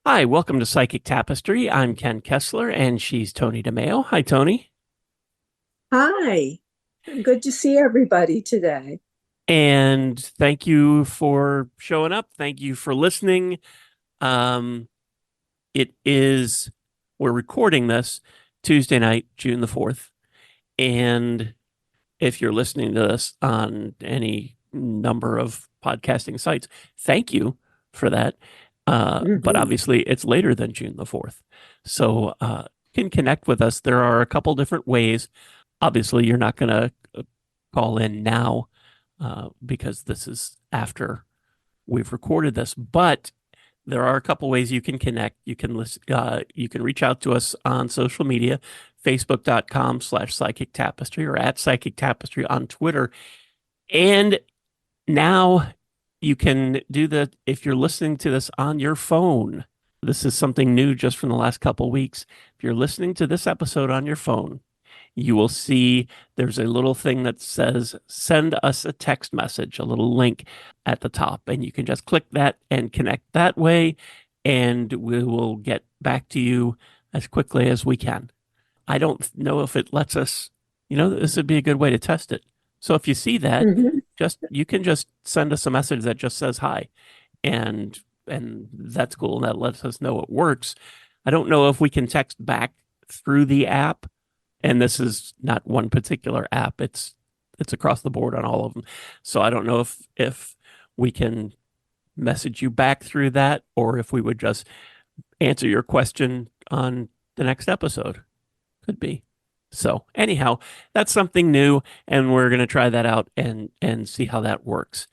Hi, welcome to Psychic Tapestry. I'm Ken Kessler and she's Toni DeMaio. Hi, Toni. Hi, good to see everybody today. And thank you for showing up. Thank you for listening. Um, it is, we're recording this Tuesday night, June the 4th. And if you're listening to this on any number of podcasting sites, thank you for that. But Mhm. obviously, it's later than June the 4th. So you can connect with us. There are a couple different ways. Obviously, you're not going to call in now because this is after we've recorded this, but there are a couple ways you can connect. You can listen, you can reach out to us on social media, facebook.com/psychic tapestry or at psychic tapestry on Twitter. And now you can do that if you're listening to this on your phone. This is something new just from the last couple weeks. If you're listening to this episode on your phone, you will see there's a little thing that says send us a text message, a little link at the top, and you can just click that and connect that way, and we will get back to you as quickly as we can. I don't know if it lets us, this would be a good way to test it. So if you see that, Mhm. just you can just send us a message that just says hi, and that's cool. That lets us know it works. I don't know if we can text back through the app, and this is not one particular app. It's across the board on all of them. So I don't know if we can message you back through that or if we would just answer your question on the next episode. Could be. So anyhow, that's something new, and we're going to try that out and see how that works.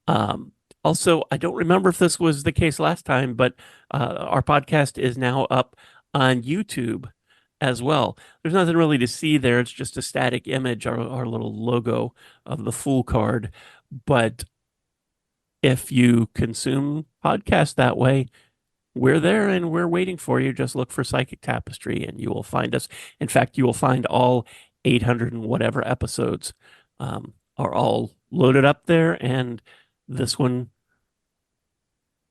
Um, Also, I don't remember if this was the case last time, but our podcast is now up on YouTube as well. There's nothing really to see there. It's just a static image, our little logo of the Fool card. But if you consume podcasts that way, we're there and we're waiting for you. Just look for Psychic Tapestry and you will find us. In fact, you will find all 800 and whatever episodes are all loaded up there. And this one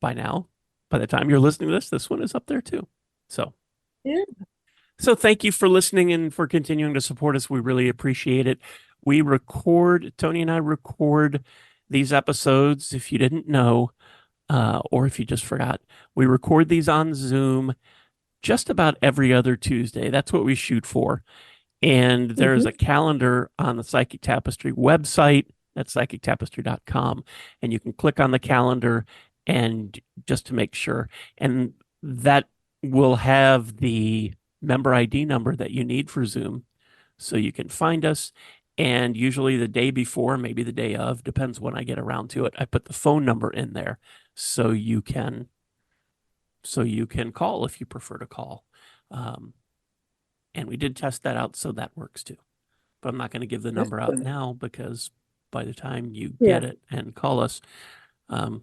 by now, by the time you're listening to this one is up there too. So, Yeah. so thank you for listening and for continuing to support us. We really appreciate it. Toni and I record these episodes. If you didn't know, or if you just forgot, we record these on Zoom just about every other Tuesday. That's what we shoot for. And there's Mhm. a calendar on the Psychic Tapestry website at psychictapestry.com. And you can click on the calendar and just to make sure. And that will have the member ID number that you need for Zoom. So you can find us. And usually the day before, maybe the day of, depends when I get around to it, I put the phone number in there so you can call if you prefer to call. Um, and we did test that out, so that works too. But I'm not going to give the That's number out good. now because by the time you Yeah, get it and call us, um,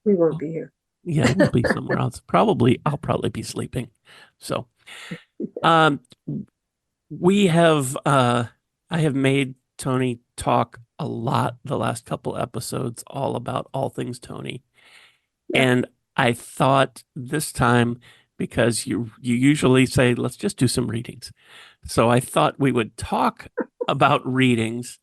we won't well, be here. yeah, we'll be somewhere else. I'll probably be sleeping. So, um, we have, I have made Toni talk a lot the last couple episodes, all about all things Toni. Yeah. And I thought this time, because you usually say, let's just do some readings. So I thought we would talk about readings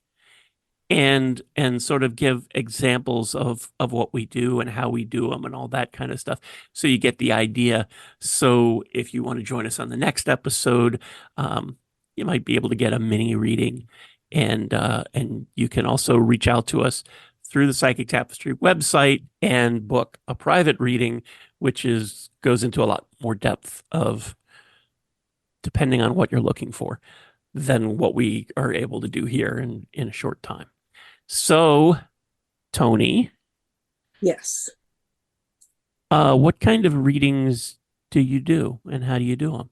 and sort of give examples of what we do and how we do them and all that kind of stuff. So you get the idea. So if you want to join us on the next episode, you might be able to get a mini reading, and you can also reach out to us through the Psychic Tapestry website and book a private reading, which is goes into a lot more depth of depending on what you're looking for than what we are able to do here in a short time. So, Toni, Yes. what kind of readings do you do and how do you do them?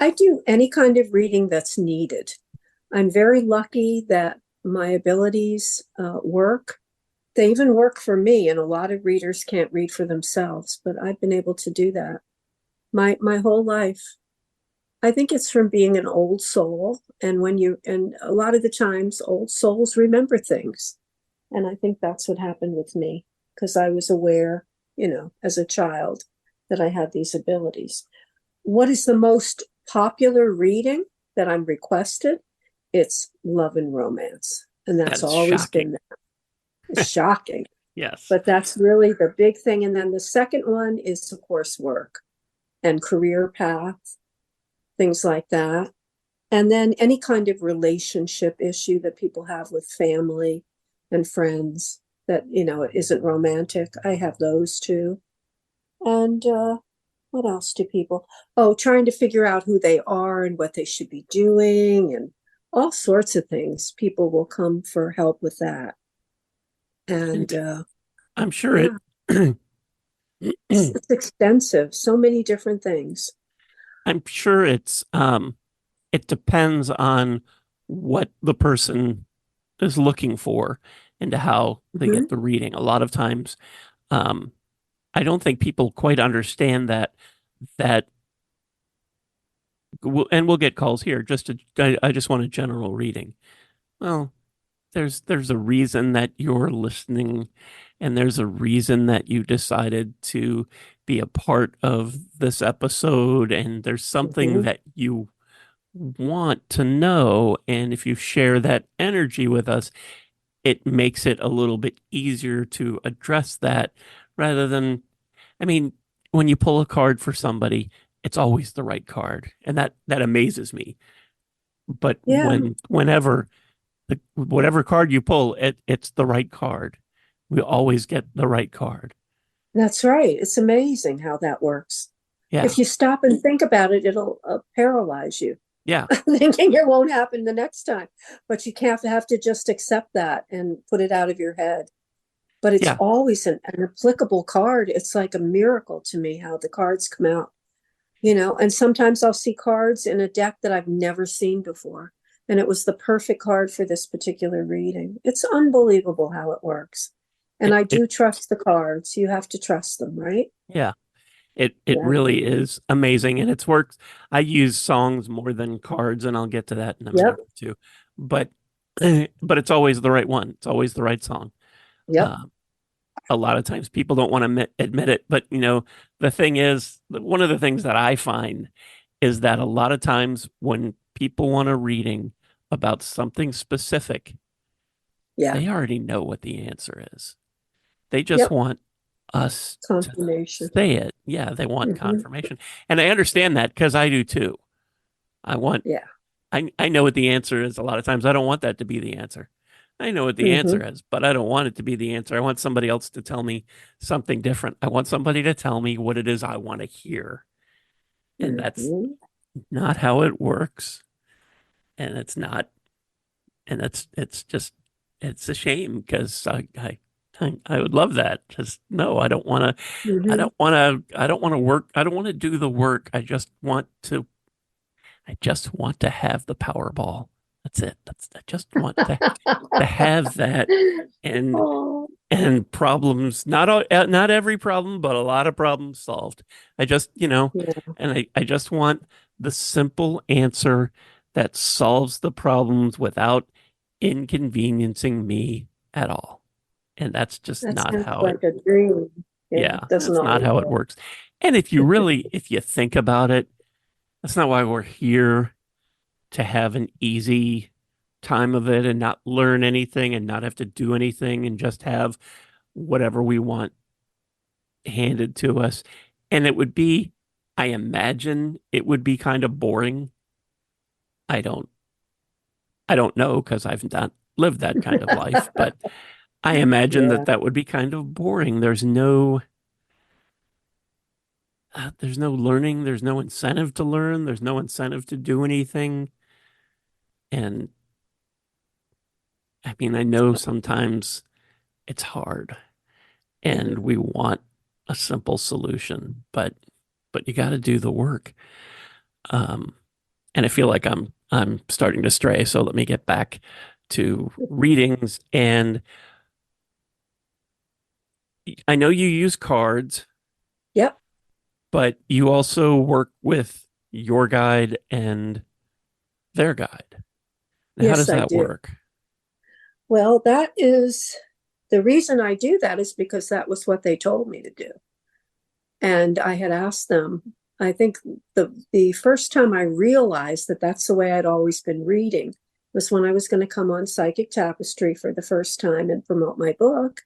I do any kind of reading that's needed. I'm very lucky that my abilities work. They even work for me, and a lot of readers can't read for themselves, but I've been able to do that my whole life. I think it's from being an old soul, and a lot of the times old souls remember things. And I think that's what happened with me because I was aware, as a child. that I had these abilities. What is the most popular reading that I'm requested? It's love and romance. And That that's is always shocking. been that. It's shocking, Yes. but that's really the big thing. And then the second one is, of course, work and career path, things like that. And then any kind of relationship issue that people have with family and friends that, isn't romantic. I have those too. And what else do people? Oh, trying to figure out who they are and what they should be doing and all sorts of things. People will come for help with that. And And I'm sure yeah, it it's extensive, so many different things. I'm sure it depends on what the person is looking for and how they Hmm. get the reading. A lot of times, um, I don't think people quite understand that and we'll get calls here. I just want a general reading. Well, there's a reason that you're listening, and there's a reason that you decided to be a part of this episode, and there's something Hmm. that you want to know. And if you share that energy with us, it makes it a little bit easier to address that rather than, I mean, when you pull a card for somebody, it's always the right card. And that amazes me. But Yeah, whenever whatever card you pull, it's the right card. We always get the right card. that's right. It's amazing how that works. Yeah. If you stop and think about it, it'll paralyze you, Yeah. thinking it won't happen the next time. But you can't have to just accept that and put it out of your head. But it's Yeah. always an applicable card. It's like a miracle to me how the cards come out, and sometimes I'll see cards in a deck that I've never seen before. And it was the perfect card for this particular reading. It's unbelievable how it works. And It I it do trust the cards. You have to trust them, right? yeah. It Yeah. really is amazing, and it's worked. I use songs more than cards, and I'll get to that in a minute Yep. or two. But but it's always the right one. It's always the right song. Yep. Uh, a lot of times people don't want to admit it, but the thing is, one of the things that I find is that a lot of times when people want a reading about something specific, Yeah. they already know what the answer is. They just Yep. want us to Confirmation. say it. Yeah, they want Hmm. confirmation. And I understand that because I do too. I want, Yeah. I know what the answer is a lot of times. I don't want that to be the answer. I know what the Hmm. answer is, but I don't want it to be the answer. I want somebody else to tell me something different. I want somebody to tell me what it is I want to hear. And that's Hmm. not how it works. And it's not, and it's just, it's a shame because I would love that. Just no, Hmm. I don't want to work. I don't want to do the work. I just want to have the Powerball. That's it. I just want to have that and Oh, problems, not every problem, but a lot of problems solved. I just, yeah. and I just want the simple answer that solves the problems without inconveniencing me at all. And that's just That not sounds how it, like a dream. Yeah. yeah, Doesn't that's not always how it work. works. And if you think about it, that's not why we're here, to have an easy time of it and not learn anything and not have to do anything and just have whatever we want handed to us. And I imagine it would be kind of boring. I don't, I don't know because I've not lived that kind of life, but I imagine Yeah. that would be kind of boring. There's no learning. There's no incentive to learn. There's no incentive to do anything. And I mean, I know sometimes it's hard Yeah. and we want a simple solution, but you got to do the work. Um, and I feel like I'm starting to stray. So let me get back to readings. And I know you use cards, Yep. but you also work with your guide and their guide. Now, how Yes, does I that do. work? Well, that is the reason I do that is because that was what they told me to do. And I had asked them, I think the first time I realized that that's the way I'd always been reading was when I was going to come on Psychic Tapestry for the first time and promote my book.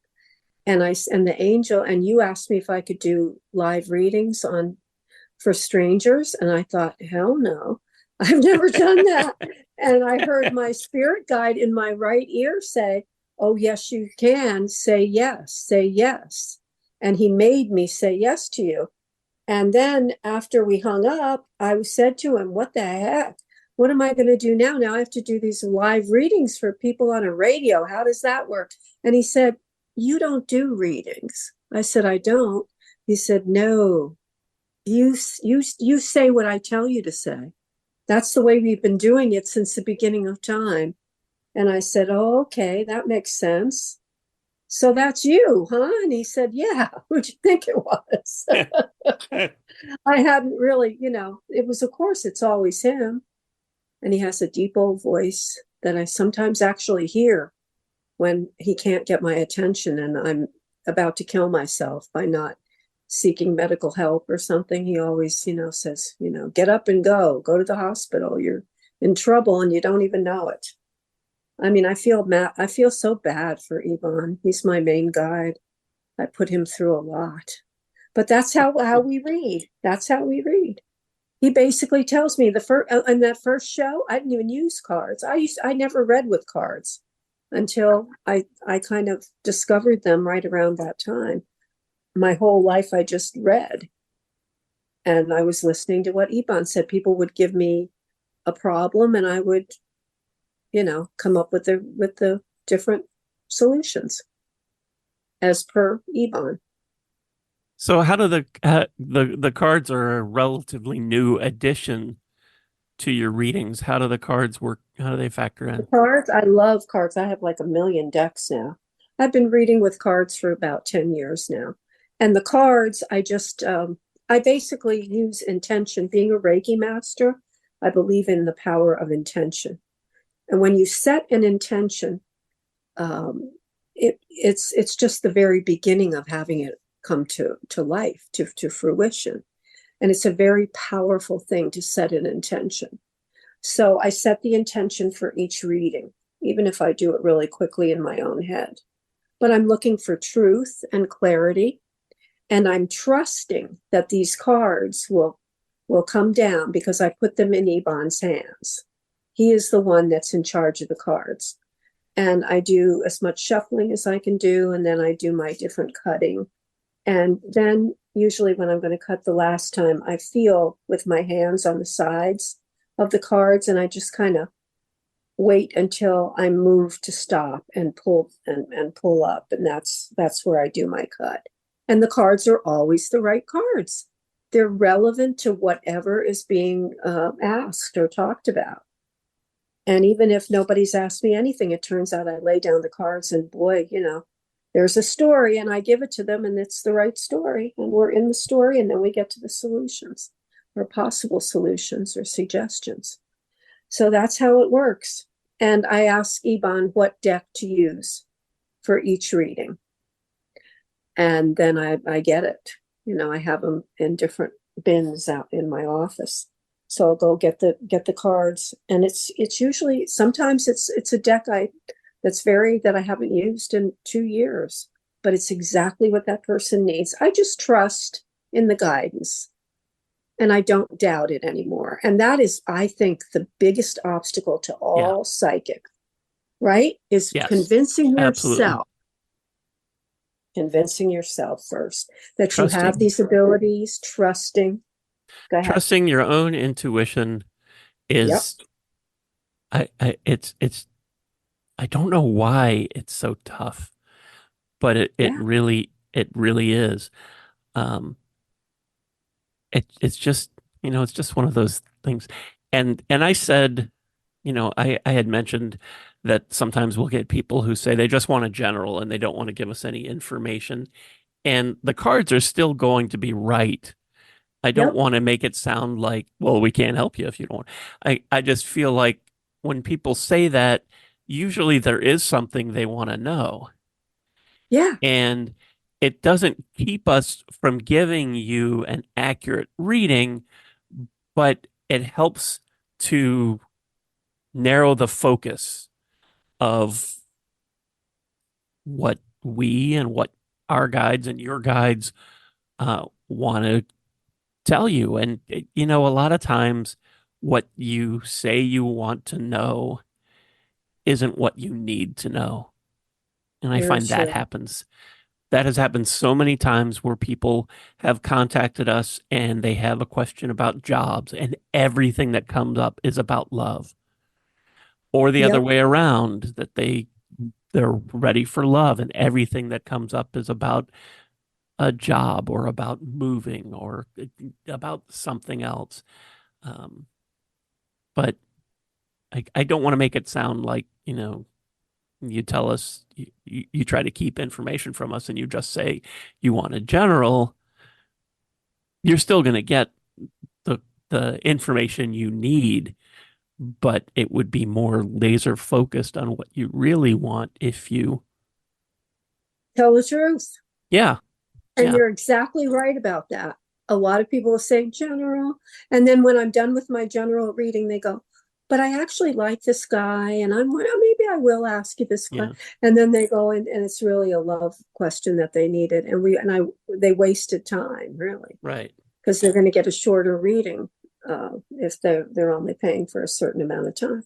And the angel, and you asked me if I could do live readings on for strangers. And I thought, hell no, I've never done that. And I heard my spirit guide in my right ear say, oh, yes, you can. Say yes, say yes. And he made me say yes to you. And then after we hung up, I said to him, what the heck? What am I going to do now? Now I have to do these live readings for people on a radio. How does that work? And he said, you don't do readings. I said, I don't. He said, no, you say what I tell you to say. That's the way we've been doing it since the beginning of time. And I said, oh, okay, that makes sense. So that's you, huh? And he said, yeah. Who'd you think it was? I hadn't really, it was, of course, it's always him. And he has a deep old voice that I sometimes actually hear when he can't get my attention and I'm about to kill myself by not seeking medical help or something. He always, says, get up and go to the hospital. You're in trouble and you don't even know it. I mean, I feel so bad for Ivan. He's my main guide. I put him through a lot. But that's how we read. That's how we read. He basically tells me the first in that first show, I didn't even use cards. I never read with cards until I kind of discovered them right around that time. My whole life I just read. And I was listening to what Ivan said. People would give me a problem and I would, come up with the different solutions as per Ivan. So how do the cards are a relatively new addition to your readings? How do the cards work? How do they factor The in? cards, I love cards. I have like a million decks now. I've been reading with cards for about 10 years now. And the cards, I basically use intention. Being a Reiki master, I believe in the power of intention. And when you set an intention, it's just the very beginning of having it come to life, to fruition. And it's a very powerful thing to set an intention. So I set the intention for each reading, even if I do it really quickly in my own head. But I'm looking for truth and clarity, and I'm trusting that these cards will come down because I put them in Ivan's hands. He is the one that's in charge of the cards. And I do as much shuffling as I can do, and then I do my different cutting. And then usually when I'm going to cut the last time, I feel with my hands on the sides of the cards, and I just kind of wait until I'm moved to stop and pull up, and that's where I do my cut. And the cards are always the right cards. They're relevant to whatever is being asked or talked about. And even if nobody's asked me anything, it turns out I lay down the cards and boy, there's a story and I give it to them and it's the right story. And we're in the story and then we get to the solutions or possible solutions or suggestions. So that's how it works. And I ask Iban what deck to use for each reading. And then I get it. I have them in different bins out in my office. So I'll go get the cards, and it's usually sometimes it's a deck that I haven't used in 2 years, but it's exactly what that person needs. I just trust in the guidance, and I don't doubt it anymore. And that is, I think, the biggest obstacle to Yeah. all psychic, right? Is Yes. Absolutely. convincing yourself first that you have Trusting. these abilities, trusting. Go ahead. Trusting your own intuition Yep. is it's I don't know why it's so tough, but Yeah. it really is. Um it's just, it's just one of those things. And I said, I had mentioned that sometimes we'll get people who say they just want a general and they don't want to give us any information. And the cards are still going to be right. I don't Yep. want to make it sound like, well, we can't help you if you don't. I just feel like when people say that, usually there is something they want to know. Yeah. And it doesn't keep us from giving you an accurate reading, but it helps to narrow the focus of what we and what our guides and your guides want to tell you. And, a lot of times what you say you want to know isn't what you need to know. And I Very find that true. happens. That has happened so many times where people have contacted us and they have a question about jobs, and everything that comes up is about love, or the other Yep. way around, that they're ready for love and everything that comes up is about a job or about moving or about something else. Um, but I don't want to make it sound like, you tell us you try to keep information from us and you just say you want a general. You're still going to get the information you need, but it would be more laser focused on what you really want if you, Tell the truth. yeah, And yeah, you're exactly right about that. A lot of people will say general. And then when I'm done with my general reading, they go, but I actually like this guy. And I'm, well, maybe I will ask you this yeah, question. And then they go in, and it's really a love question that they needed. They wasted time, really, right. because they're going to get a shorter reading if they're only paying for a certain amount of time.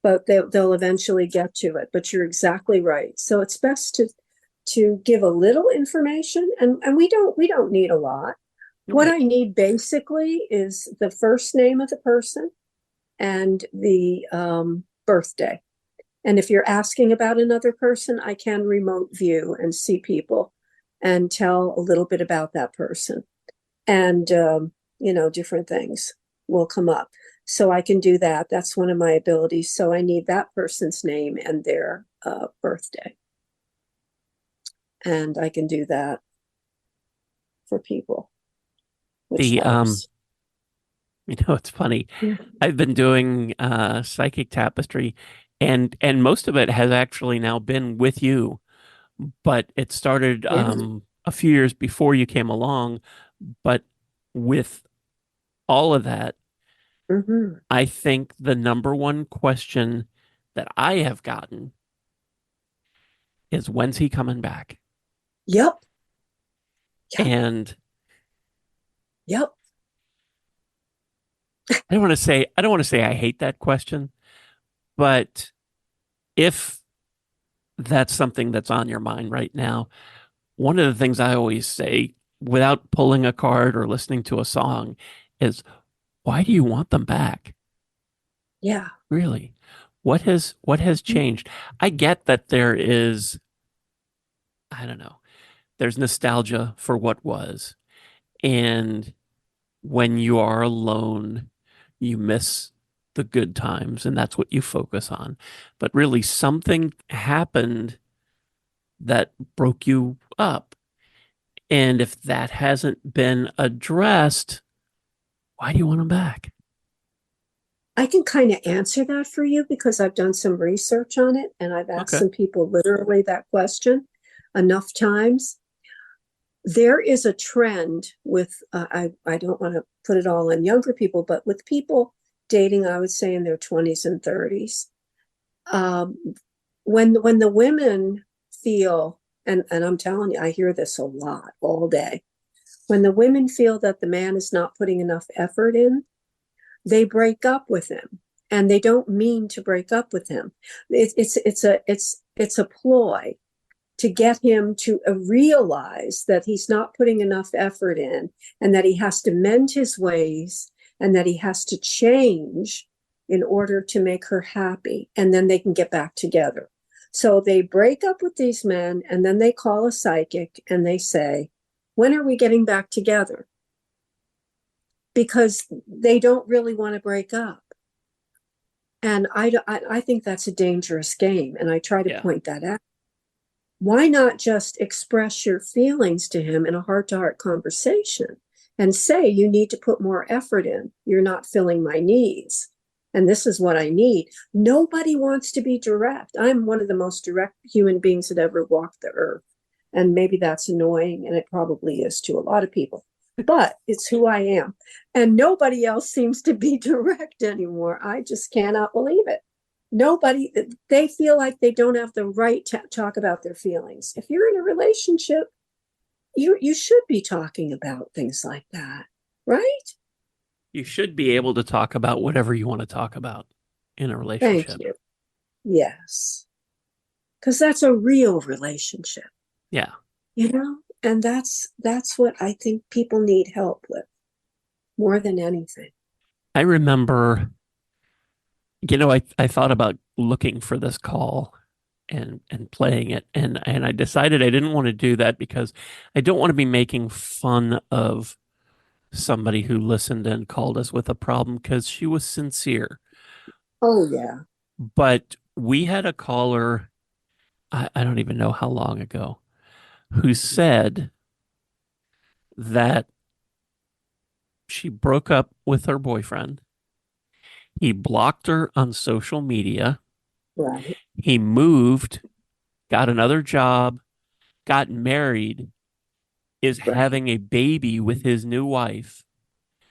But they'll eventually get to it. But you're exactly right. So it's best to give a little information, and we don't need a lot. What Right. I need basically is the first name of the person and the birthday. And if you're asking about another person, I can remote view and see people and tell a little bit about that person. And, different things will come up. So I can do that. That's one of my abilities. So I need that person's name and their birthday. And I can do that for people, which The helps. it's funny. Yeah. I've been doing psychic tapestry, and most of it has actually now been with you, but it started Yeah. a few years before you came along. But with all of that, Mm-hmm. I think the number one question that I have gotten is, when's he coming back? Yep. Yep. And Yep. I don't want to say I hate that question, but if that's something that's on your mind right now, one of the things I always say without pulling a card or listening to a song is, why do you want them back? Yeah. Really? What has changed? I get that there is, I don't know, there's nostalgia for what was. And when you are alone, you miss the good times and that's what you focus on. But really something happened that broke you up. And if that hasn't been addressed, why do you want them back? I can kind of answer that for you because I've done some research on it and I've asked Okay. some people literally that question enough times. There is a trend with, I don't want to put it all on younger people, but with people dating, I would say in their 20s and 30s. Um, when the women feel, and I'm telling you, I hear this a lot all day. When the women feel that the man is not putting enough effort in, they break up with him, and they don't mean to break up with him. It's a ploy to get him to realize that he's not putting enough effort in, and that he has to mend his ways, and that he has to change in order to make her happy, and then they can get back together. So they break up with these men, and then they call a psychic and they say, when are we getting back together? Because they don't really want to break up. And I think that's a dangerous game. And I try to Yeah. point that out. Why not just express your feelings to him in a heart to heart conversation and say, you need to put more effort in. You're not filling my needs. And this is what I need. Nobody wants to be direct. I'm one of the most direct human beings that ever walked the earth. And maybe that's annoying, and it probably is to a lot of people, but it's who I am. And nobody else seems to be direct anymore. I just cannot believe it. Nobody, they feel like they don't have the right to talk about their feelings. If you're in a relationship, you should be talking about things like that, right? You should be able to talk about whatever you want to talk about in a Thank relationship. you. Yes. Because that's a real relationship, Yeah. and that's what I think people need help with more than anything. I remember, I thought about looking for this call and playing it, and I decided I didn't want to do that because I don't want to be making fun of somebody who listened and called us with a problem because she was sincere. Oh, yeah. But we had a caller, I don't even know how long ago, who said that she broke up with her boyfriend. He blocked her on social media. Right. He moved, got another job, got married, is Right. having a baby with his new wife,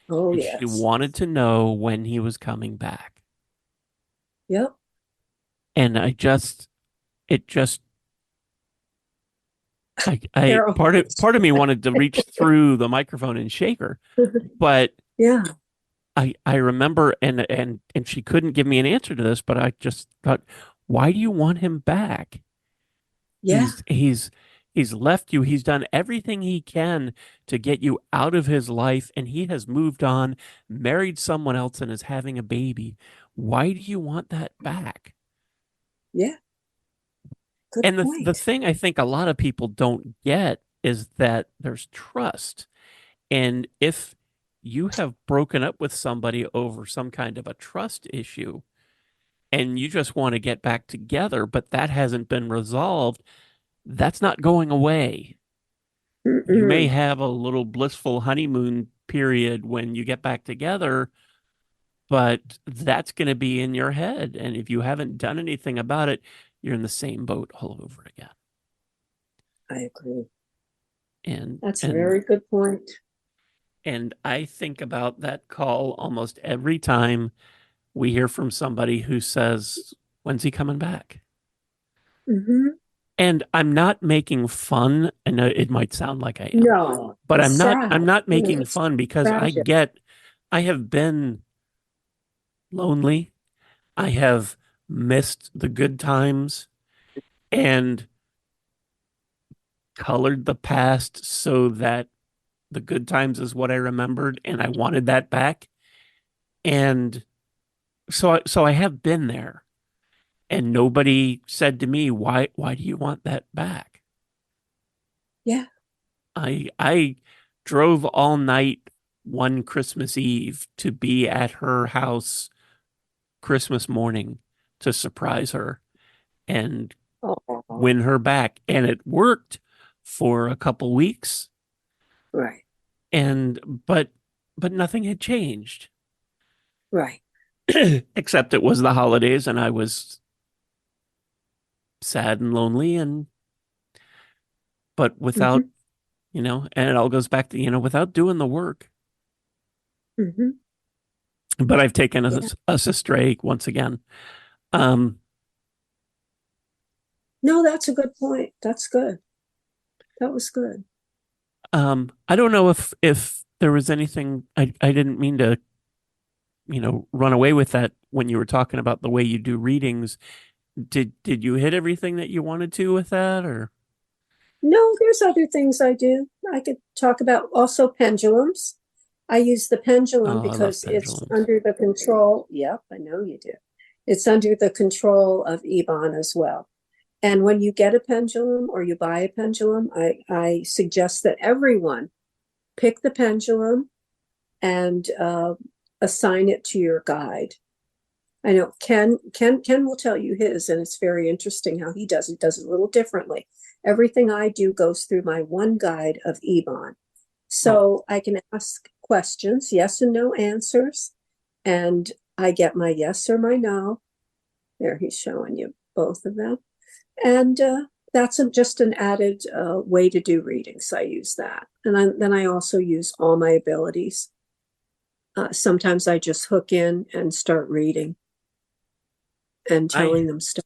Oh, and she yes. wanted to know when he was coming back. Yep. And it just, I Terrifies. part of me wanted to reach through the microphone and shake her, but Yeah. I remember, and she couldn't give me an answer to this, but I just thought, why do you want him back? Yeah. He's left you. He's done everything he can to get you out of his life, and he has moved on, married someone else, and is having a baby. Why do you want that back? Yeah. Good And the point. thing I think a lot of people don't get is that there's trust. And if you have broken up with somebody over some kind of a trust issue and you just want to get back together, but that hasn't been resolved, that's not going away. You may Mm-mm. have a little blissful honeymoon period when you get back together, but that's going to be in your head. And if you haven't done anything about it, you're in the same boat all over again. I agree. And That's a and very good point. and I think about that call almost every time we hear from somebody who says, "When's he coming back?" Hmm. And I'm not making fun. I know it might sound like I am, No, but it's I'm sad. not You know, making it's fun because tragic. I have been lonely. I have missed the good times and colored the past so that the good times is what I remembered and I wanted that back. And so I have been there and nobody said to me, why do you want that back? Yeah. I drove all night one Christmas Eve to be at her house Christmas morning to surprise her and Oh, win her back. And it worked for a couple weeks. right. And but nothing had changed. Right. Except it was the holidays and I was sad and lonely and but without, Hmm. and it all goes back to, without doing the work. Hmm. But I've taken Yeah. us astray once again. Um, No, that's a good point. That's good. That was good. I don't know if there was anything I didn't mean to, run away with that when you were talking about the way you do readings. Did you hit everything that you wanted to with that or No, there's other things I do. I could talk about also pendulums. I use the pendulum oh, I love because it's pendulums. under the control. Yep, I know you do. It's under the control of Ebon as well. And when you get a pendulum or you buy a pendulum, I suggest that everyone pick the pendulum and assign it to your guide. I know Ken will tell you his, and it's very interesting how he does it. He does it a little differently. Everything I do goes through my one guide of Ebon. Oh, So I can ask questions, yes and no answers, and I get my yes or my no. There he's showing you both of them. And that's just an added way to do readings. I use that. Then I also use all my abilities. Sometimes I just hook in and start reading and I telling them stuff.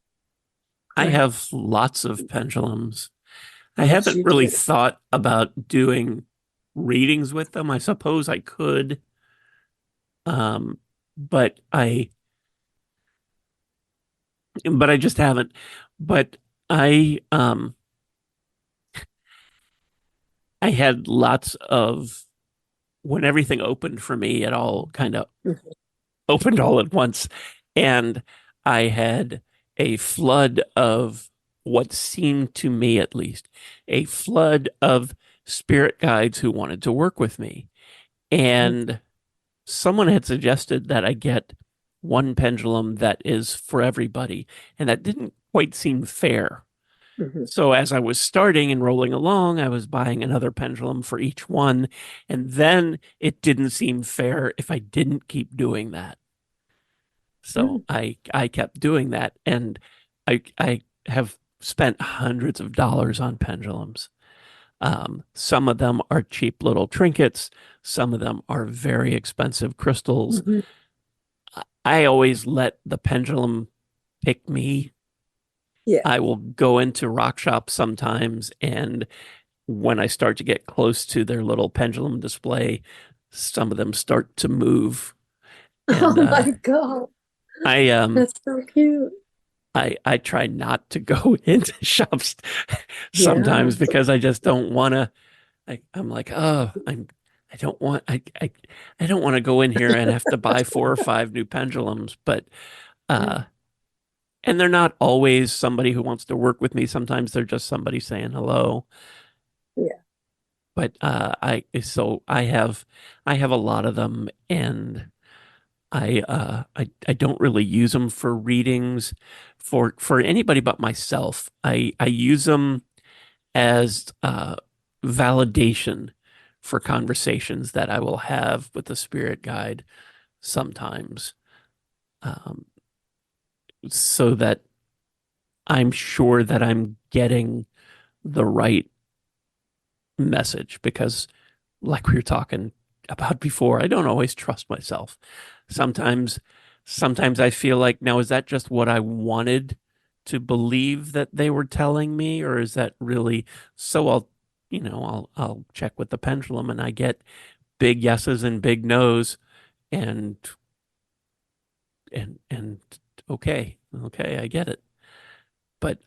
I Go ahead. have lots of pendulums. I Yes, haven't you really do. thought about doing readings with them. I suppose I could, um, but I just haven't. But I um I had lots of when everything opened for me, it all kind of Mhm. opened all at once. And I had a flood of what seemed to me, at least, a flood of spirit guides who wanted to work with me. And someone had suggested that I get one pendulum that is for everybody. And that didn't quite seem fair. Mhm. So as I was starting and rolling along, I was buying another pendulum for each one. And then it didn't seem fair if I didn't keep doing that. So Mhm. I kept doing that, and I have spent hundreds of dollars on pendulums. Some of them are cheap little trinkets. Some of them are very expensive crystals. Mhm. I always let the pendulum pick me. Yeah. I will go into rock shops sometimes, and when I start to get close to their little pendulum display, some of them start to move. Oh And my God. I That's so cute. I try not to go into shops Yeah. sometimes because I just don't want to. I'm like, oh, I don't want I don't want to go in here and have to buy four or five new pendulums. But Yeah. uh, and they're not always somebody who wants to work with me. Sometimes they're just somebody saying hello. Yeah. But I have a lot of them, and I don't really use them for readings for anybody but myself. I use them as validation for conversations that I will have with the spirit guide sometimes, um, so that I'm sure that I'm getting the right message. Because, like we were talking about before, I don't always trust myself. Sometimes, sometimes I feel like, now, is that just what I wanted to believe that they were telling me, or is that really so? I'll check with the pendulum, and I get big yeses and big nos, and and okay, okay, I get it. But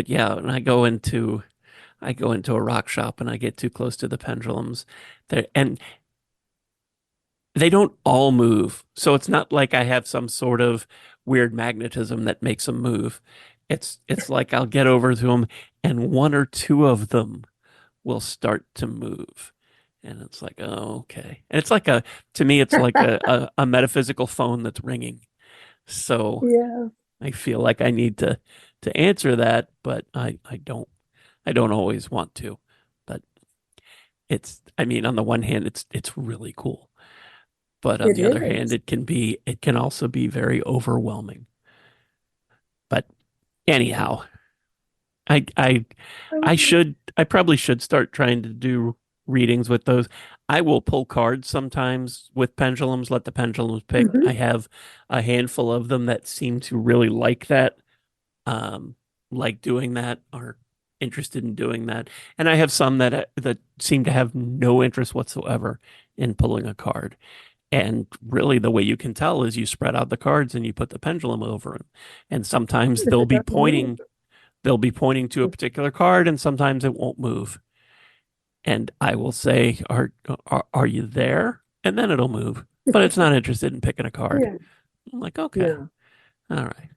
yeah, when I go into a rock shop and I get too close to the pendulums, there and they don't all move. So it's not like I have some sort of weird magnetism that makes them move. It's like I'll get over to them, and one or two of them will start to move. And it's like, oh, okay. And it's like to me, it's like a metaphysical phone that's ringing. So Yeah. I feel like I need to answer that, but I don't always want to. But I mean, on the one hand, it's really cool. But on It the other hand, is. it can also be very overwhelming. But anyhow, I I I probably should start trying to do readings with those. I will pull cards sometimes with pendulums, let the pendulums pick. Mhm. I have a handful of them that seem to really like that, um, like doing that, are interested in doing that. And I have some that seem to have no interest whatsoever in pulling a card. And really, the way you can tell is you spread out the cards and you put the pendulum over them. And sometimes If it doesn't move. they'll be pointing to a particular card, and sometimes it won't move. And I will say, are you there? And then it'll move. But it's not interested in picking a card. Yeah. I'm like, okay, Yeah. all right.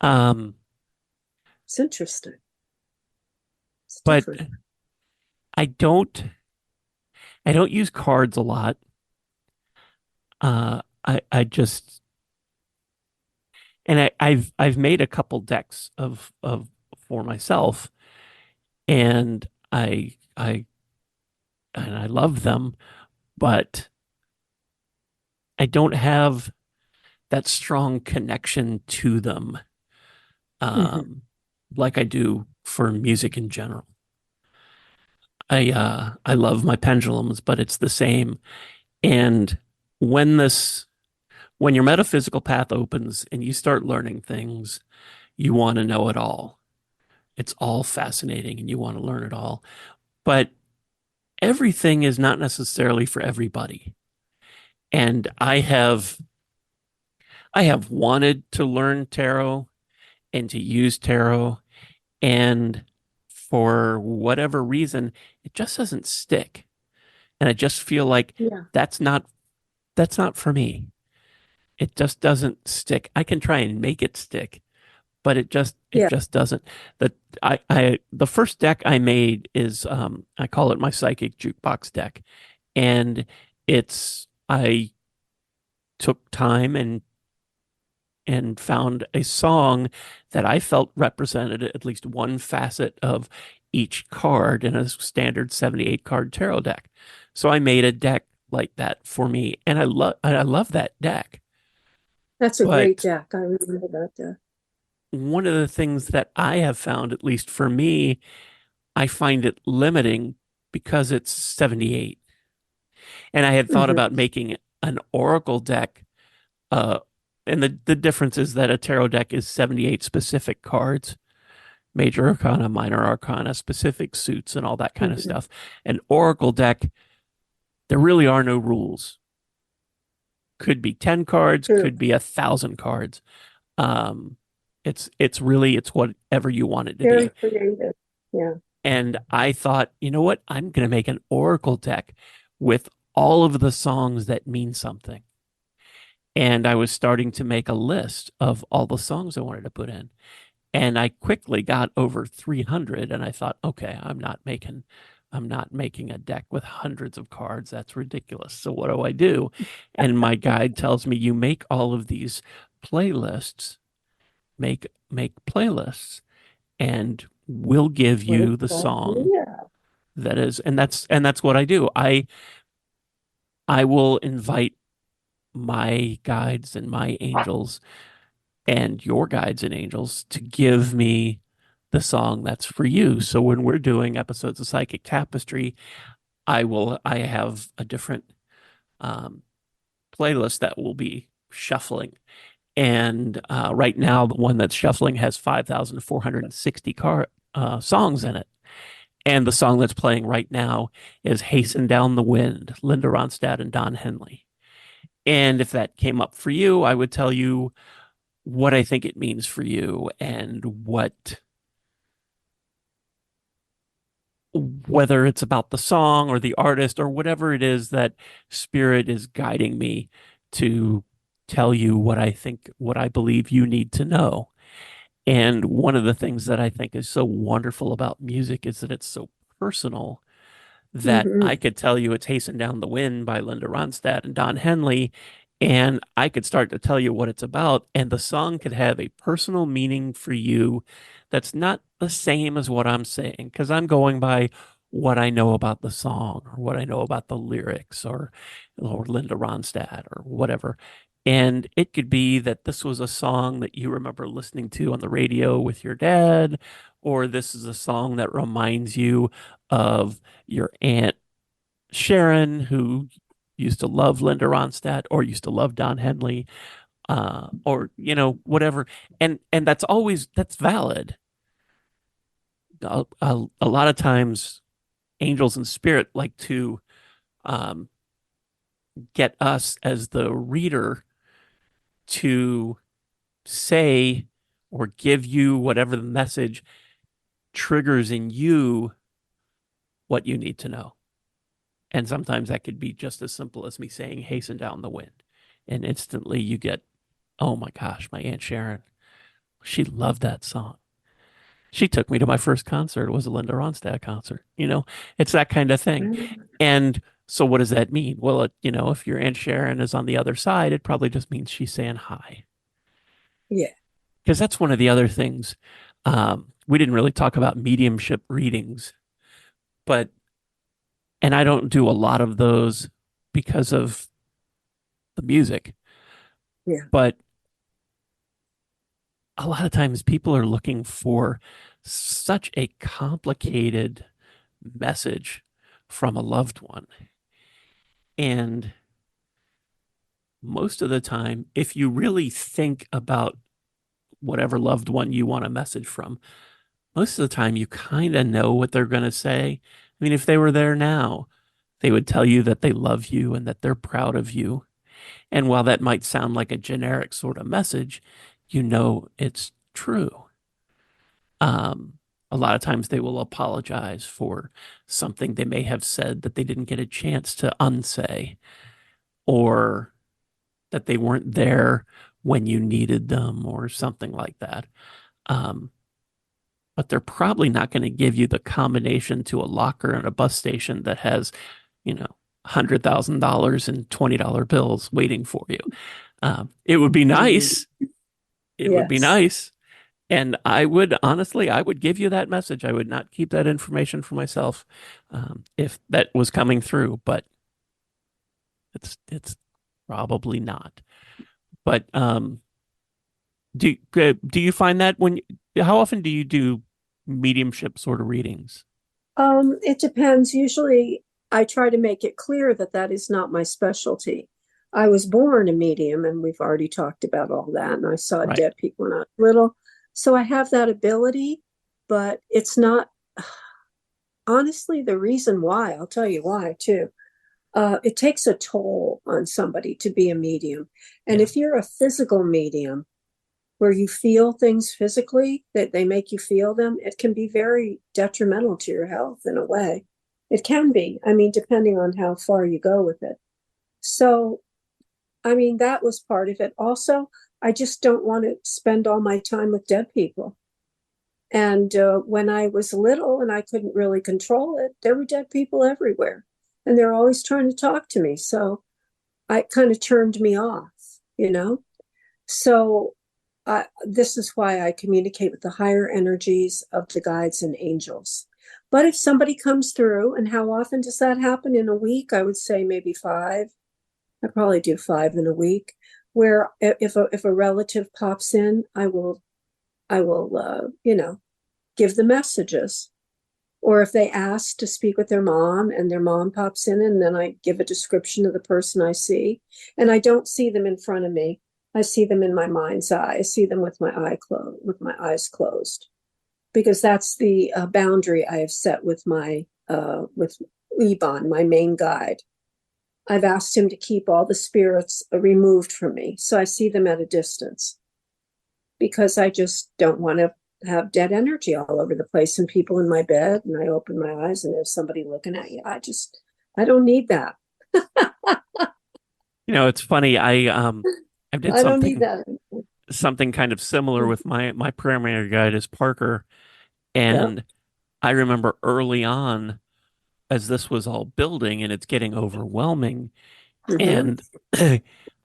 Um, It's interesting. It's but different. I don't I don't use cards a lot. I just and I've made a couple decks of for myself, and I love them, but I don't have that strong connection to them. Mhm. Um, like I do for music in general. I love my pendulums, but it's the same. And when this when your metaphysical path opens and you start learning things, you want to know it all. It's all fascinating and you want to learn it all. But everything is not necessarily for everybody. And I have wanted to learn tarot and to use tarot, and for whatever reason, it just doesn't stick. And I just feel like Yeah. that's not that's not for me. It just doesn't stick. I can try and make it stick, but it Yeah. just doesn't. The first deck I made is I call it my psychic jukebox deck. And it's I took time and found a song that I felt represented at least one facet of each card in a standard 78 card tarot deck. So I made a deck like that for me, and I love that deck. That's a great But deck. I remember that deck. one of the things that I have found, at least for me, I find it limiting because it's 78. And I had thought Hmm. about making an oracle deck. Uh, and the difference is that a tarot deck is 78 specific cards, major arcana, minor arcana, specific suits, and all that kind of Hmm. stuff. An oracle deck, there really are no rules. Could be 10 cards, True. could be 1,000 cards. Um, it's whatever you want it to Very be. creative. Yeah. And I thought, you know what? I'm going to make an oracle deck with all of the songs that mean something. And I was starting to make a list of all the songs I wanted to put in. And I quickly got over 300 and I thought, okay, I'm not making a deck with hundreds of cards. That's ridiculous. So what do I do? And my guide tells me you make all of these playlists, make playlists, and we'll give What a you the good song idea. that is, and that's what I do. I will invite my guides and my angels and your guides and angels to give me the song that's for you. So when we're doing episodes of Psychic Tapestry, I have a different um, playlist that will be shuffling. And right now, the one that's shuffling has 5,460 songs in it. And the song that's playing right now is Hasten Down the Wind, Linda Ronstadt and Don Henley. And if that came up for you, I would tell you what I think it means for you and whether it's about the song or the artist or whatever it is that spirit is guiding me to tell you what I believe you need to know. And one of the things that I think is so wonderful about music is that it's so personal that I Hmm. could tell you it's Hasten Down the Wind by Linda Ronstadt and Don Henley, and I could start to tell you what it's about, and the song could have a personal meaning for you that's not the same as what I'm saying, because I'm going by what I know about the song or what I know about the lyrics or Linda Ronstadt or whatever. And it could be that this was a song that you remember listening to on the radio with your dad, or this is a song that reminds you of your aunt Sharon, who used to love Linda Ronstadt or used to love Don Henley, or whatever. And that's valid. A lot of times, angels and spirit like to um, get us as the reader to say or give you whatever the message triggers in you what you need to know. And sometimes that could be just as simple as me saying, hasten down the wind. And instantly you get, oh my gosh, my Aunt Sharon, she loved that song. She took me to my first concert. It was a Linda Ronstadt concert. It's that kind of thing. And so what does that mean? Well, if your Aunt Sharon is on the other side, it probably just means she's saying hi. Yeah. Because that's one of the other things. We didn't really talk about mediumship readings, but, and I don't do a lot of those because of the music, Yeah. but a lot of times people are looking for such a complicated message from a loved one. And most of the time, if you really think about whatever loved one you want a message from, most of the time you kind of know what they're going to say. I mean, if they were there now, they would tell you that they love you and that they're proud of you. And while that might sound like a generic sort of message, you know it's true. Um, a lot of times they will apologize for something they may have said that they didn't get a chance to unsay, or that they weren't there when you needed them, or something like that. Um, but they're probably not going to give you the combination to a locker in a bus station that has, you know, $100,000 in $20 bills waiting for you. It would be Mhm. nice. It would be Yes. nice. And I would honestly, I would give you that message. I would not keep that information for myself, if that was coming through, but it's probably not. But do you find that how often do you do mediumship sort of readings? It depends. Usually, I try to make it clear that that is not my specialty. I was born a medium, and we've already talked about all that. And I saw Right. dead people when I was little. So I have that ability, but it's not honestly the reason why. I'll tell you why, too. It takes a toll on somebody to be a medium. And Yeah. if you're a physical medium, where you feel things physically, that they make you feel them, it can be very detrimental to your health in a way. It can be. I mean, depending on how far you go with it. So, I mean, that was part of it. Also, I just don't want to spend all my time with dead people. And when I was little and I couldn't really control it, there were dead people everywhere. And they're always trying to talk to me. So I kind of turned me off, you know? So this is why I communicate with the higher energies of the guides and angels. But if somebody comes through, and how often does that happen in a week? I would say maybe five. I probably do five in a week. Where if a relative pops in, I will give the messages. Or if they ask to speak with their mom and their mom pops in, and then I give a description of the person I see, and I don't see them in front of me. I see them in my mind's eye. I see them with my eyes closed, because that's the boundary I have set with Liban, my main guide. I've asked him to keep all the spirits removed from me, so I see them at a distance, because I just don't want to have dead energy all over the place and people in my bed. And I open my eyes and there's somebody looking at you. I don't need that. It's funny. I did I don't need something that. kind of similar with my primary guide is Parker, Yeah. and I remember early on as this was all building and it's getting overwhelming, Mm-hmm. and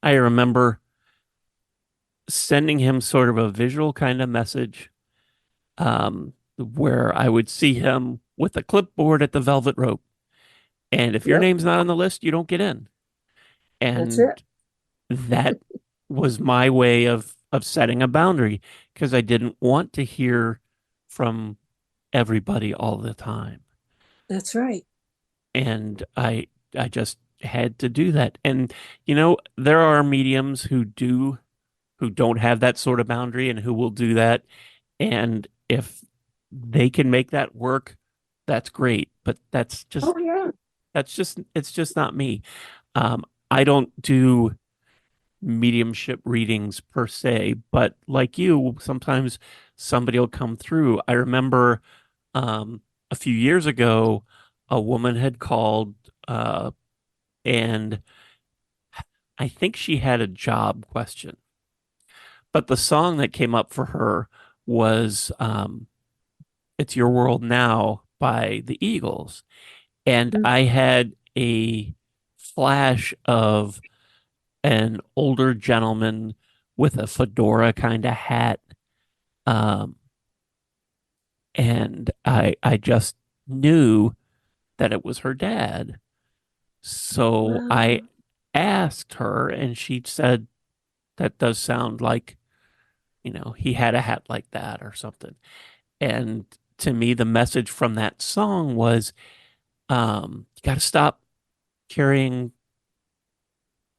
I remember sending him sort of a visual kind of message, where I would see him with a clipboard at the velvet rope. And if your Yep. name's not on the list, you don't get in. That's And it. that was my way of setting a boundary, because I didn't want to hear from everybody all the time. That's right. And I just had to do that. And there are mediums who don't have that sort of boundary and who will do that. And if they can make that work, that's great. But Oh, yeah. it's just not me. I don't do mediumship readings per se, but like you, sometimes somebody will come through. I remember a few years ago, a woman had called, and I think she had a job question, but the song that came up for her was It's Your World Now by the Eagles. And Mm. I had a flash of an older gentleman with a fedora kind of hat. Um, and I just knew that it was her dad. So I Wow. asked her, and she said, that does sound like he had a hat like that or something. And to me, the message from that song was, you got to stop carrying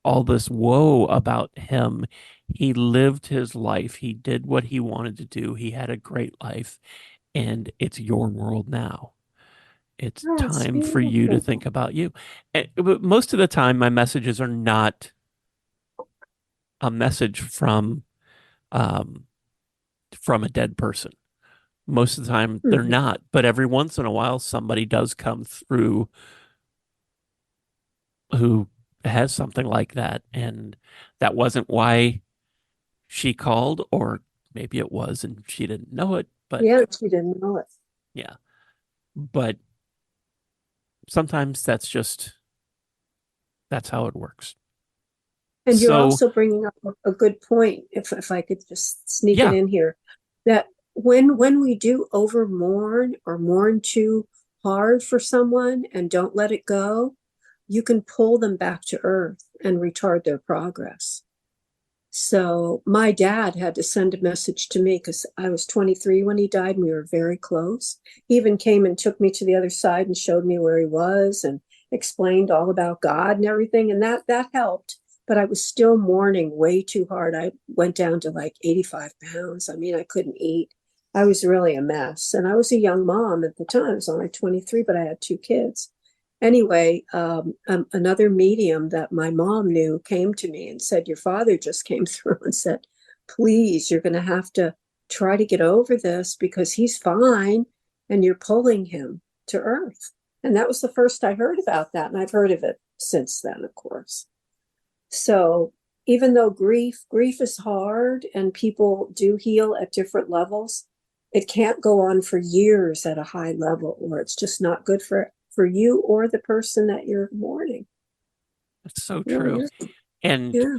all this woe about him. He lived his life. He did what he wanted to do. He had a great life, and it's your world now. It's Oh, it's time for you to think beautiful. about you. But most of the time, my messages are not a message um, from a dead person. Most of the time, they're Mhm. not. But every once in a while, somebody does come through who has something like that. And that wasn't why she called, or maybe it was and she didn't know it. But Yeah, she didn't know it. yeah, but sometimes that's how it works. And you're So also bringing up a good point, if I could just sneak it yeah, in here, that when we do over mourn or mourn too hard for someone and don't let it go, you can pull them back to earth and retard their progress. So my dad had to send a message to me because I was 23 when he died and we were very close. He even came and took me to the other side and showed me where he was and explained all about God and everything. And that helped. But I was still mourning way too hard. I went down to like 85 pounds. I mean, I couldn't eat. I was really a mess. And I was a young mom at the time. I was only 23, but I had two kids. Anyway, another medium that my mom knew came to me and said, your father just came through and said, please, you're going to have to try to get over this because he's fine and you're pulling him to earth. And that was the first I heard about that. And I've heard of it since then, of course. So even though grief is hard and people do heal at different levels, it can't go on for years at a high level, or it's just not good for you or the person that you're mourning. it's so It really true. is. And Yeah.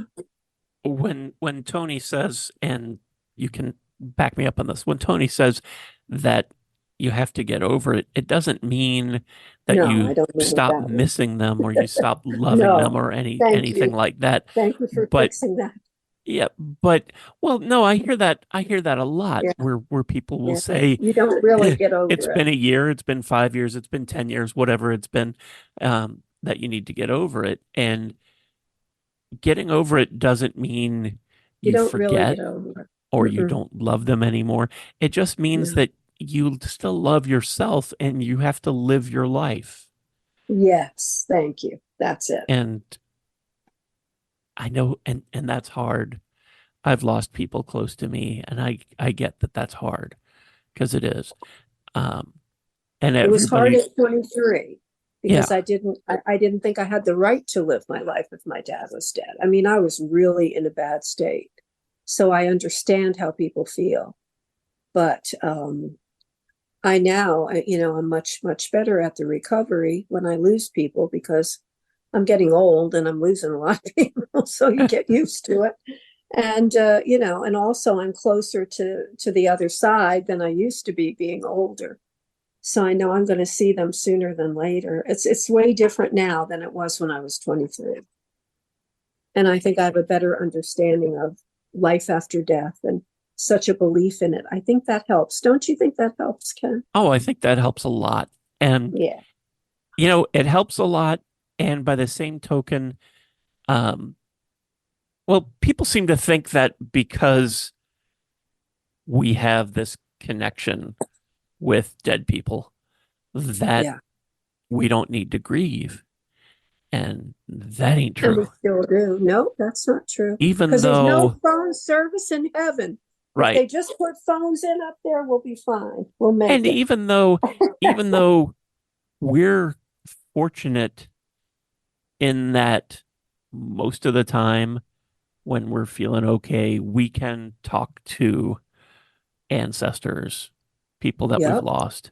when Toni says, and you can back me up on this, when Toni says that you have to get over it, it doesn't mean that No, I you don't mean it stop that way. missing them or you stop loving them No. or Thank anything you. like that. Thank you for But fixing that. yeah, but well, no, I hear that a lot Yeah. where people will Yeah. say, You don't really get it's over it. been a year, it's been 5 years, it's been 10 years, whatever it's been, that you need to get over it. And getting over it doesn't mean You you don't really get forget over or it. you Mm-mm. don't love them anymore. It just means No. that you still love yourself and you have to live your life. Yes. Thank you. That's it. And I know, and that's hard. I've lost people close to me, and I get that that's hard because it is. Um, and It was hard everybody, at 23 because yeah, I didn't think I had the right to live my life if my dad was dead. I mean, I was really in a bad state. So I understand how people feel. But I'm much better at the recovery when I lose people because I'm getting old and I'm losing a lot of people. So you get used to it. And and also I'm closer to the other side than I used to be being older. So I know I'm going to see them sooner than later. It's way different now than it was when I was 23. And I think I have a better understanding of life after death and such a belief in it. I think that helps. Don't you think that helps, Ken? oh, I think that helps a lot. And, Yeah. it helps a lot. And by the same token, um, well, people seem to think that because we have this connection with dead people, that Yeah. we don't need to grieve. And that ain't And we true. still do. No, that's not true. Even Because there's no though, phone service in heaven. If right. they just put phones in up there, we'll be fine. We'll And make it. even though we're fortunate in that most of the time when we're feeling okay, we can talk to ancestors, people that we've Yep. lost.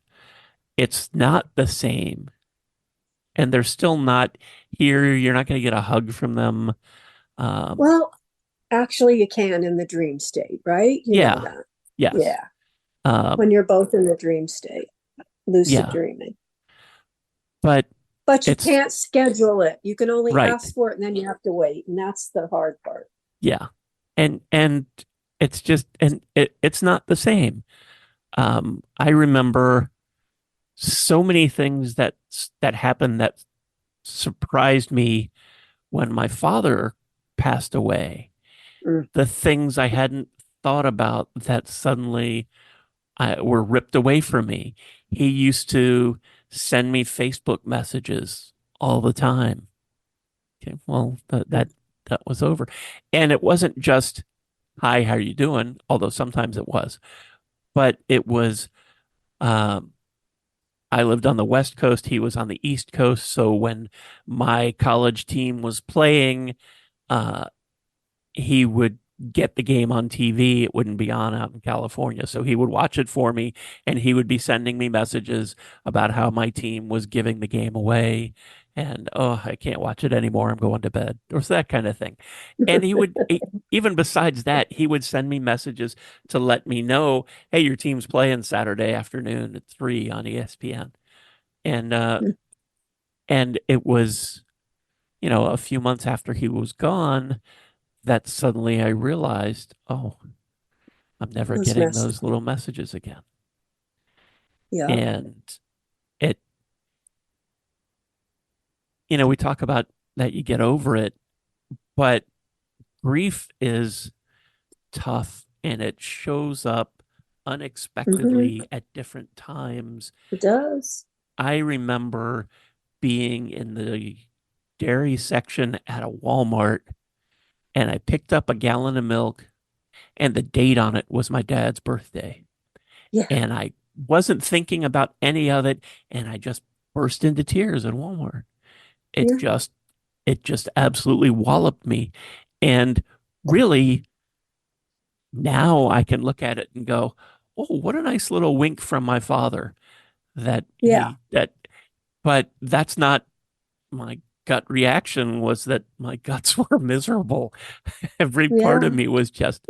It's not the same. And they're still not here. You're not going to get a hug from them. Um, Well, actually, you can in the dream state, right? You know yeah, that. yes. Yeah. Um, When you're both in the dream state, lucid yeah, dreaming. but But you it's can't schedule it. You can only right. ask for it and then you have to wait. And that's the hard part. Yeah. And it's just, and it's not the same. I remember so many things that happened that surprised me when my father passed away. Mm, The things I hadn't thought about that suddenly were ripped away from me. He used to send me Facebook messages all the time. Okay, well, mm, that was over, and it wasn't just "Hi, how are you doing?" Although sometimes it was, but it was. Um, I lived on the West Coast. He was on the East Coast. So when my college team was playing, uh, he would get the game on TV. It wouldn't be on out in California. So he would watch it for me and he would be sending me messages about how my team was giving the game away. And, oh, I can't watch it anymore. I'm going to bed, or that kind of thing. And even besides that, he would send me messages to let me know, hey, your team's playing Saturday afternoon at 3 on ESPN. And, mm. and it was, a few months after he was gone that suddenly I realized, oh, I'm never Those getting messages. those little messages again. Yeah. And it, we talk about that you get over it, but grief is tough and it shows up Hmm. unexpectedly at different times. It does. I remember being in the dairy section at a Walmart and I picked up a gallon of milk and the date on it was my dad's birthday. Yeah. And I wasn't thinking about any of it, and I just burst into tears at Walmart. It Yeah. just it just absolutely walloped me. And really now I can look at it and go, "Oh, what a nice little wink from my father that Yeah. he that but that's not my gut reaction was that my guts were miserable. Every part of Yeah. me was just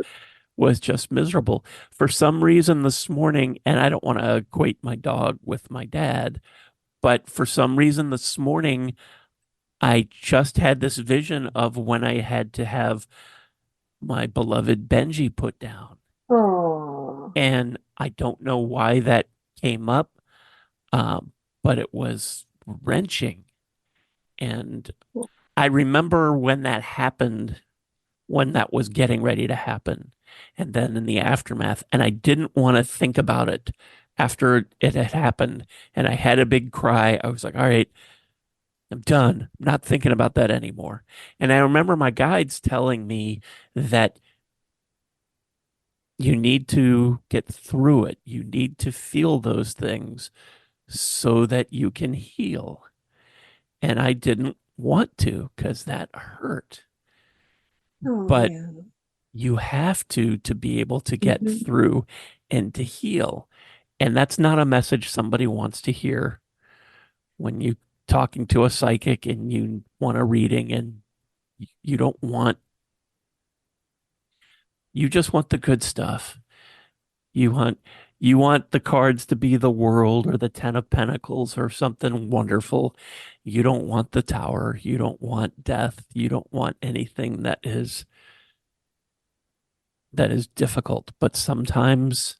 miserable. For some reason this morning, and I don't want to equate my dog with my dad, but for some reason this morning, I just had this vision of when I had to have my beloved Benji put down. Oh. And I don't know why that came up, but it was wrenching. And I remember when that happened, when that was getting ready to happen, and then in the aftermath. And I didn't want to think about it after it had happened. And I had a big cry. I was like, all right, I'm done. I'm not thinking about that anymore. And I remember my guides telling me that you need to get through it. You need to feel those things so that you can heal. And I didn't want to because that hurt. Oh, But yeah. you have to be able to get Hmm. through and to heal. And that's not a message somebody wants to hear when you talking to a psychic and you want a reading and you don't want you just want the good stuff. You want you want the cards to be the world or the 10 of pentacles or something wonderful. You don't want the tower. You don't want death. You don't want anything that is difficult. But sometimes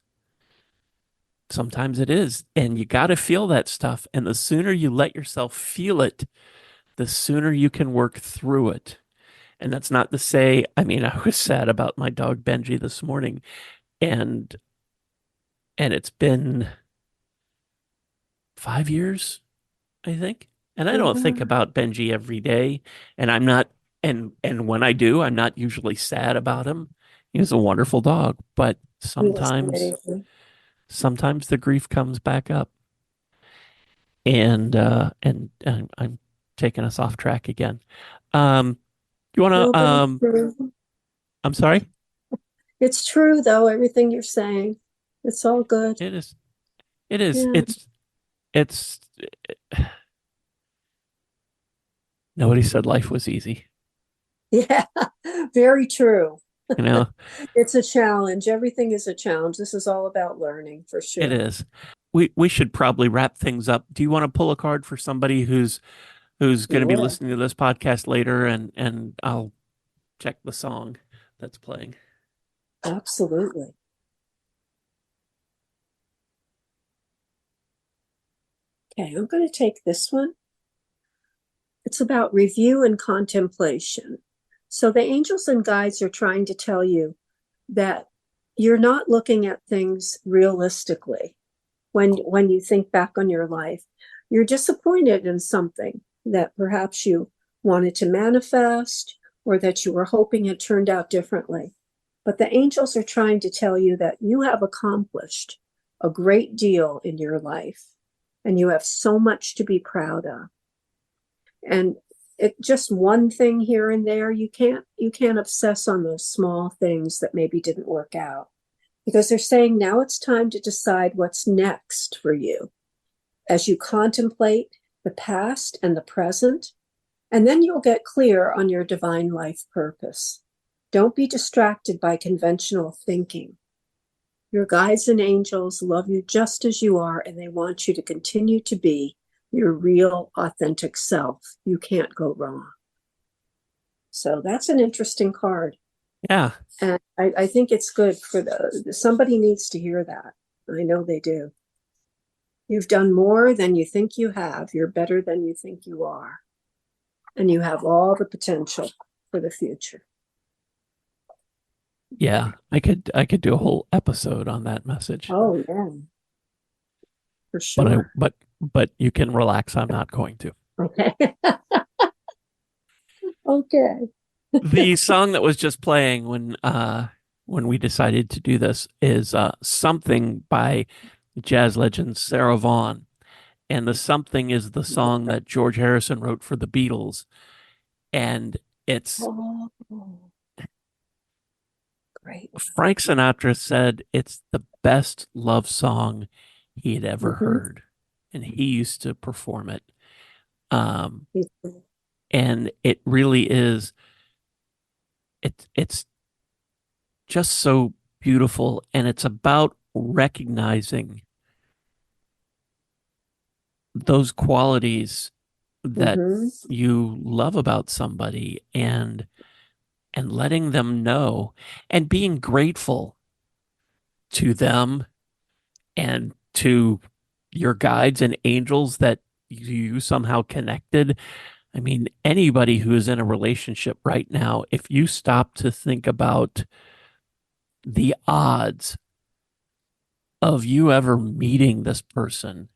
it is. And you got to feel that stuff. And the sooner you let yourself feel it, the sooner you can work through it. And that's not to say, I mean, I was sad about my dog Benji this morning and it's been 5 years, I think. And I don't think Yeah. about Benji every day. And I'm not and when I do, I'm not usually sad about him. He's a wonderful dog, but He was sometimes amazing. sometimes the grief comes back up. And I'm taking us off track again. You want No, to but it's true. I'm sorry. It's true, though, everything you're saying. It's all good. It is it is Yeah. it's nobody said life was easy, Yeah. Very true. you know. It's a challenge. Everything is a challenge. This is all about learning for It sure. is. We should probably wrap things up. Do you want to pull a card for somebody who's going to be Sure. listening to this podcast later and I'll check the song that's playing. Absolutely. Okay, I'm going to take this one. It's about review and contemplation. So the angels and guides are trying to tell you that you're not looking at things realistically when you think back on your life. You're disappointed in something that perhaps you wanted to manifest or that you were hoping had turned out differently. But the angels are trying to tell you that you have accomplished a great deal in your life and you have so much to be proud of. And it just one thing here and there, you can't obsess on those small things that maybe didn't work out, because they're saying now it's time to decide what's next for you as you contemplate the past and the present, and then you'll get clear on your divine life purpose. Don't be distracted by conventional thinking. Your guides and angels love you just as you are, and they want you to continue to be your real, authentic self. You can't go wrong. So that's an interesting card. Yeah. And I think it's good for somebody needs to hear that. I know they do. You've done more than you think you have. You're better than you think you are. And you have all the potential for the future. Yeah. I could do a whole episode on that message. Oh, yeah, for But I sure. but you can relax, I'm not going to. Okay. Okay. The song that was just playing when we decided to do this is Something by jazz legend Sarah Vaughan. And the Something is the song that George Harrison wrote for the Beatles. And it's Oh, great. Frank Sinatra said it's the best love song he had ever Mm-hmm. heard. And he used to perform it. Um, and it really is it's just so beautiful, and it's about recognizing those qualities that Mm-hmm. you love about somebody and letting them know and being grateful to them and to your guides and angels that you somehow connected. I mean, anybody who is in a relationship right now, if you stop to think about the odds of you ever meeting this person,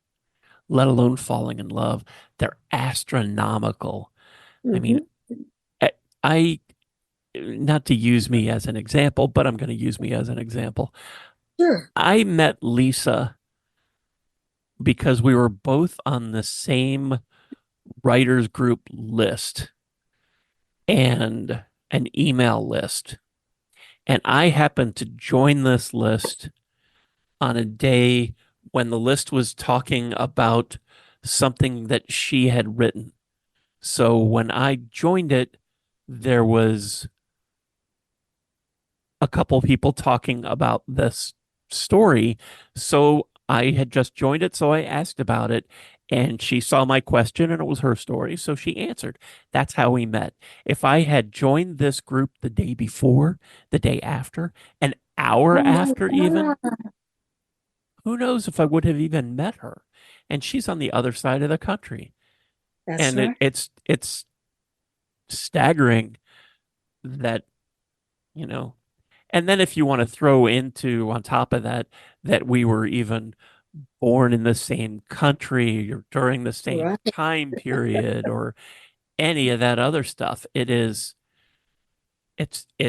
let alone falling in love, they're astronomical. I mean, Mm-hmm. I, not to use me as an example, but I'm going to use me as an example. Sure. I met Lisa because we were both on the same writers group list and an email list. And I happened to join this list on a day when the list was talking about something that she had written. So when I joined it, there was a couple people talking about this story. So I had just joined it, so I asked about it, and she saw my question, and it was her story, so she answered. That's how we met. If I had joined this group the day before, the day after, an hour Oh my after even, God. who knows if I would have even met her? And she's on the other side of the country. That's And right. it's staggering that, you know, and then if you want to throw into on top of that, that we were even born in the same country or during the same Right. time period or any of that other stuff, it's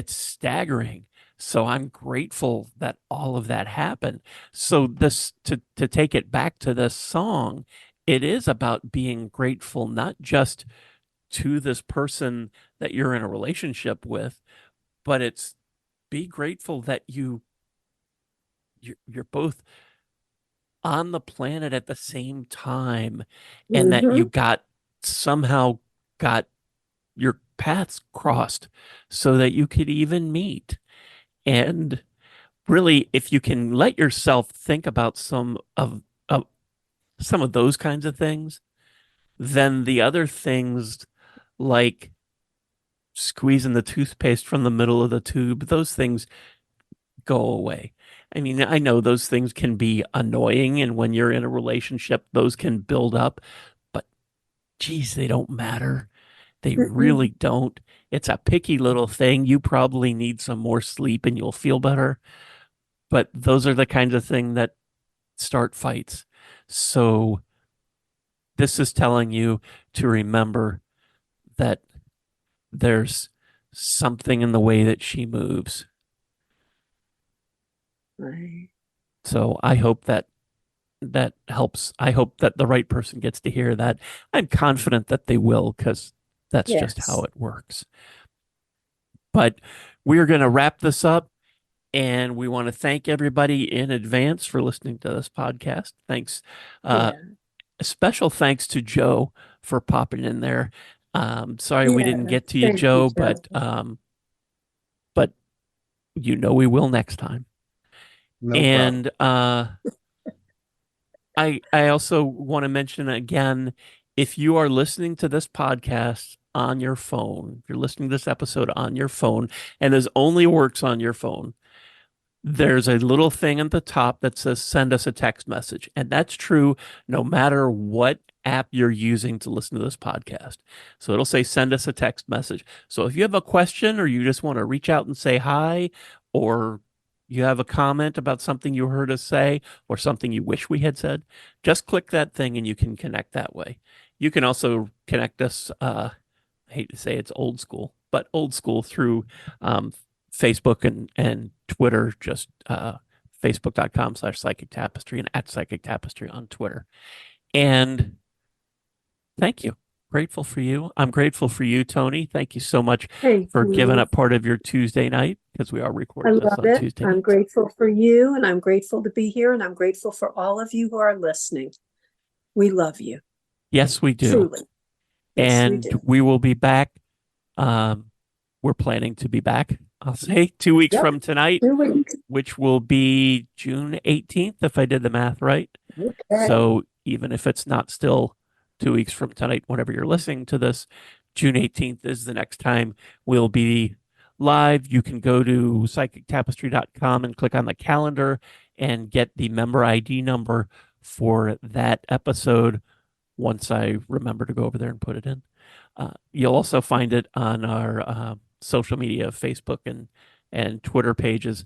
staggering. So I'm grateful that all of that happened. So this to take it back to this song, it is about being grateful not just to this person that you're in a relationship with, but it's be grateful that you're both on the planet at the same time and that you Mm-hmm. got somehow got your paths crossed so that you could even meet. And really, if you can let yourself think about of some of those kinds of things, then the other things like squeezing the toothpaste from the middle of the tube, those things go away. I mean, I know those things can be annoying, and when you're in a relationship, those can build up, but geez, they don't matter. They really Mm-mm. don't. It's a picky little thing. You probably need some more sleep and you'll feel better. But those are the kinds of thing that start fights. So this is telling you to remember that there's something in the way that she moves. Right. So I hope that that helps. I hope that the right person gets to hear that. I'm confident that they will because that's just how Yes. it works. But we're going to wrap this up. And we want to thank everybody in advance for listening to this podcast. Thanks. Uh, Yeah. a special thanks to Joe for popping in there. Sorry we didn't Yeah. get to you, Thank you, Joe, Joe. but we will next time. No problem. And I also want to mention again, if you are listening to this podcast on your phone, if you're listening to this episode on your phone, and this only works on your phone, there's a little thing at the top that says send us a text message. And that's true no matter what app you're using to listen to this podcast. So it'll say send us a text message. So if you have a question or you just want to reach out and say hi, or you have a comment about something you heard us say or something you wish we had said, just click that thing and you can connect that way. You can also connect us, I hate to say it's old school, but old school through um, Facebook and Twitter, just facebook.com/psychic tapestry and at psychic tapestry on Twitter. And thank you. Grateful for you. I'm grateful for you, Toni. Thank you so much Thank for giving you. up part of your Tuesday night because we are I recording this love on it. Tuesday I'm nights. grateful for you, and I'm grateful to be here, and I'm grateful for all of you who are listening. We love you, Yes, we do. truly. Yes, we And do. we will be back. Um, we're planning to be back, I'll say 2 weeks Yep. from tonight, 2 weeks. which will be June 18th, if I did the math right. Okay. So even if it's not still 2 weeks from tonight, whenever you're listening to this, June 18th is the next time we'll be live. You can go to psychictapestry.com and click on the calendar and get the member ID number for that episode once I remember to go over there and put it in. You'll also find it on our social media, Facebook and Twitter pages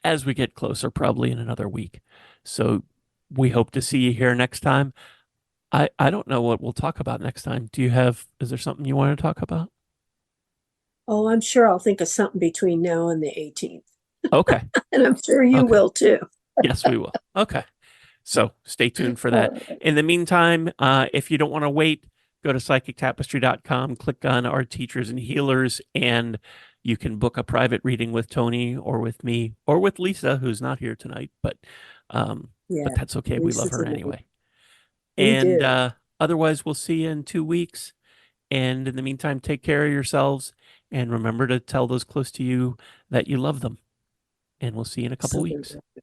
as we get closer, probably in another week. So we hope to see you here next time. I don't know what we'll talk about next time. Is there something you want to talk about? Oh, I'm sure I'll think of something between now and the 18th. Okay. And I'm sure you Okay. will too. Yes, we will. Okay. So stay tuned for All that. right. In the meantime, if you don't want to wait, go to psychictapestry.com, click on our teachers and healers, and you can book a private reading with Toni or with me or with Lisa, who's not here tonight, but Yeah. that's okay. We love Lisa's her amazing. anyway. We And do. otherwise, we'll see you in 2 weeks. And in the meantime, take care of yourselves and remember to tell those close to you that you love them. And we'll see you in a couple weeks. Absolutely.